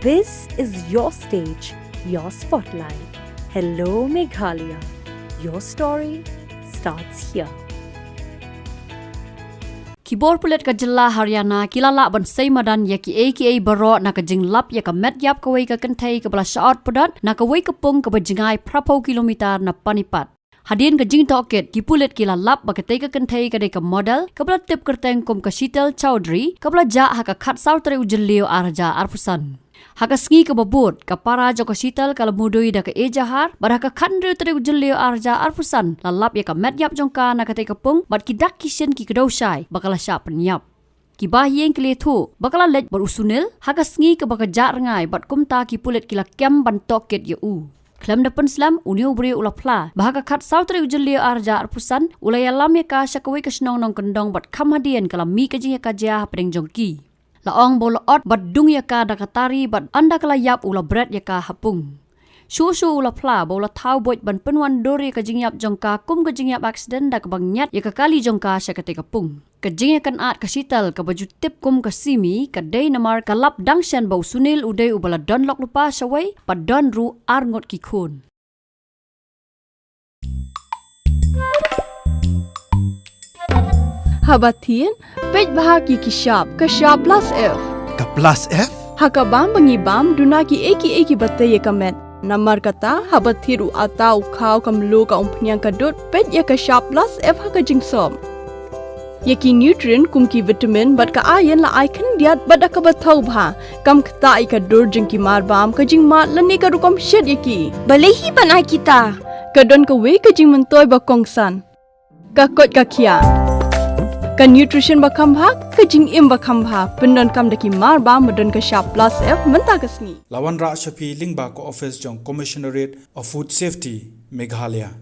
This is your stage, your spotlight. Hello Meghalaya. Your story starts here. Kibor pulet ka jilla Haryana kilala ban sei madan yaki aka Bret na ka jinglap ya ka medyap ka wei ka kentai ka bala shaot Pdot na ka wei ka Pung ka bajingai prapo kilometer na Pynïap. Hadin ka jing toket ki pulet kilalap ba ka tei ka kentai ka dei ka model ka bala tip kerteng kum ka Shitel Chaudhry ka bala ja ha ka khat saw tre ujellio arja arpusan. Haka sngi ka babut ka para jo ka Shitel ka lamudui da ka ejahar bar ka khandre tre ujellio arja arpusan lalap ya ka medyap jongka na ka tei ka Pung bat ki dak kishen ki kedosai bakala sha Pynïap. Ki bahieng ki lethu bakala lej bar usunil haka sngi ka baka ja rangai bat kumta ki pulet kila kem ban toket ya u. Klam da penslam unio beri ula pla bahaka khat sautre ujellio arja arpusan ulaya lam ya ka syakawai ka snong nong kendong bat kamhadien kala mi ka jing ya ka ja pedeng jongki. Laong bola ot bat dung ya ka dakatari bat anda kala yap ula Bret ya ka hapung. Shu ula pla bola thau boj ban penwan dori ka jing yap jongka kum ka jing yap accident da ka bangyat ya ka kali jongka syakate ka Pung. Ka jing ya kan at ka Shitel ka baju tip kum ka simi ka dei namar ka lap dangshan bau sunil udai ubala don lok lupa Shawei pa don ru arngot ki khun. Habatin, pej bahagi ki shop ka shop plus F. Ka plus F? Hakabam bangibam dunaki eki batay kamet. Namar kata habathiru atau kau kamlu ka umpnyang kadut pej ya ka shop plus F haka jingsom. Yaki nutrient kum ki vitamin bat ka ayan la icon diat bat ka bathau bha kam khta ka dur jing ki mar bam ka jing mat lani ka rukom shed yaki balehi banai kita ka don ka we ka jing mentoy ba kongsan ka kot ka khia ka nutrition ba kham bha ka jing im ba kham bha pendon kam daki mar bam don ka sharp plus F menta ka sngi Lawan Ra Shapi Lingba ko office jong Commissionerate of Food Safety Meghalaya